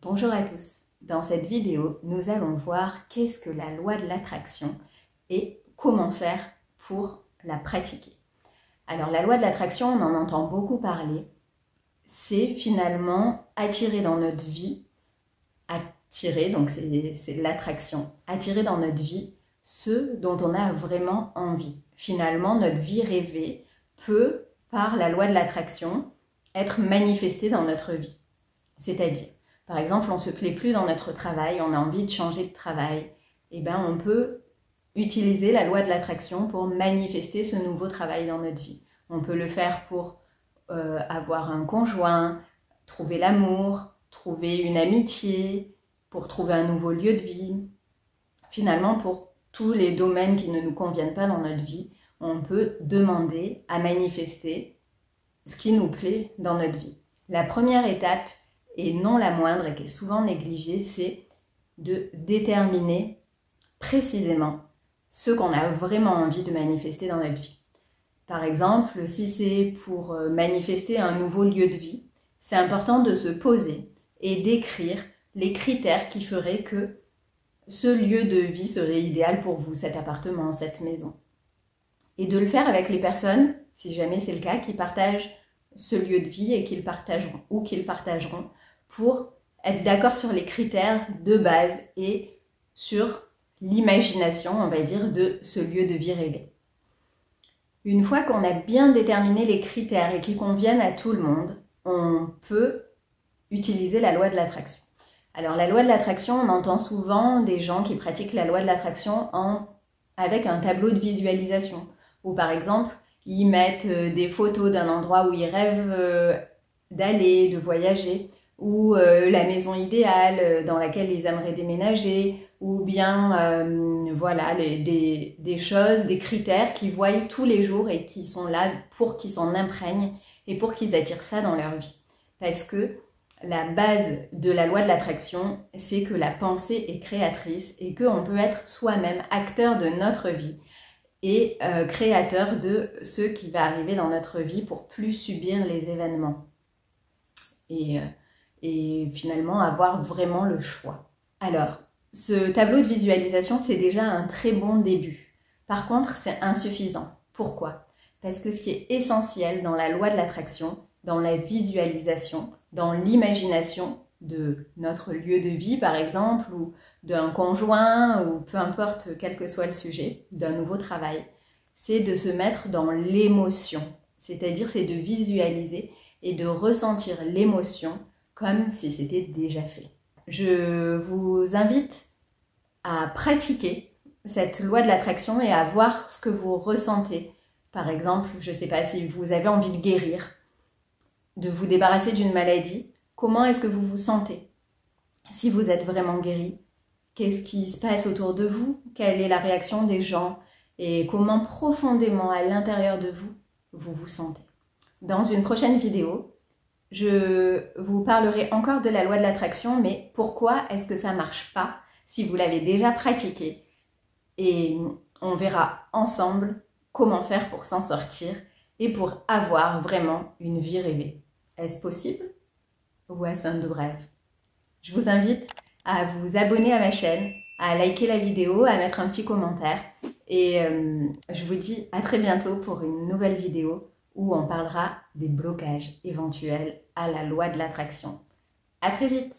Bonjour à tous. Dans cette vidéo, nous allons voir qu'est-ce que la loi de l'attraction et comment faire pour la pratiquer. Alors la loi de l'attraction, on en entend beaucoup parler. C'est finalement attirer dans notre vie, donc c'est l'attraction, attirer dans notre vie ce dont on a vraiment envie. Finalement, notre vie rêvée peut, par la loi de l'attraction, être manifestée dans notre vie. C'est-à-dire, par exemple, on ne se plaît plus dans notre travail, on a envie de changer de travail, et bien on peut utiliser la loi de l'attraction pour manifester ce nouveau travail dans notre vie. On peut le faire pour avoir un conjoint, trouver l'amour, trouver une amitié, pour trouver un nouveau lieu de vie. Finalement, pour tous les domaines qui ne nous conviennent pas dans notre vie, on peut demander à manifester ce qui nous plaît dans notre vie. La première étape, et non la moindre et qui est souvent négligée, c'est de déterminer précisément ce qu'on a vraiment envie de manifester dans notre vie. Par exemple, si c'est pour manifester un nouveau lieu de vie, c'est important de se poser et d'écrire les critères qui feraient que ce lieu de vie serait idéal pour vous, cet appartement, cette maison. Et de le faire avec les personnes, si jamais c'est le cas, qui partagent ce lieu de vie et qu'ils partageront pour être d'accord sur les critères de base et sur l'imagination, on va dire, de ce lieu de vie rêvé. Une fois qu'on a bien déterminé les critères et qui conviennent à tout le monde, on peut utiliser la loi de l'attraction. Alors la loi de l'attraction, on entend souvent des gens qui pratiquent la loi de l'attraction avec un tableau de visualisation, où par exemple, ils mettent des photos d'un endroit où ils rêvent d'aller, de voyager, ou la maison idéale dans laquelle ils aimeraient déménager, ou bien voilà, des choses, des critères qu'ils voient tous les jours et qui sont là pour qu'ils s'en imprègnent et pour qu'ils attirent ça dans leur vie. Parce que la base de la loi de l'attraction, c'est que la pensée est créatrice et qu'on peut être soi-même acteur de notre vie et créateur de ce qui va arriver dans notre vie pour plus subir les événements. Et finalement avoir vraiment le choix. Alors, ce tableau de visualisation, c'est déjà un très bon début. Par contre, c'est insuffisant. Pourquoi? Parce que ce qui est essentiel dans la loi de l'attraction, dans la visualisation, dans l'imagination de notre lieu de vie, par exemple, ou d'un conjoint, ou peu importe quel que soit le sujet, d'un nouveau travail, c'est de se mettre dans l'émotion. C'est-à-dire, c'est de visualiser et de ressentir l'émotion comme si c'était déjà fait. Je vous invite à pratiquer cette loi de l'attraction et à voir ce que vous ressentez. Par exemple, je ne sais pas, si vous avez envie de guérir, de vous débarrasser d'une maladie, comment est-ce que vous vous sentez? Si vous êtes vraiment guéri, qu'est-ce qui se passe autour de vous? Quelle est la réaction des gens? Et comment profondément à l'intérieur de vous, vous vous sentez? Dans une prochaine vidéo, je vous parlerai encore de la loi de l'attraction, mais pourquoi est-ce que ça ne marche pas si vous l'avez déjà pratiqué? Et on verra ensemble comment faire pour s'en sortir et pour avoir vraiment une vie rêvée. Est-ce possible ou est-ce un doux rêve? Je vous invite à vous abonner à ma chaîne, à liker la vidéo, à mettre un petit commentaire et je vous dis à très bientôt pour une nouvelle vidéo où on parlera des blocages éventuels à la loi de l'attraction. À très vite!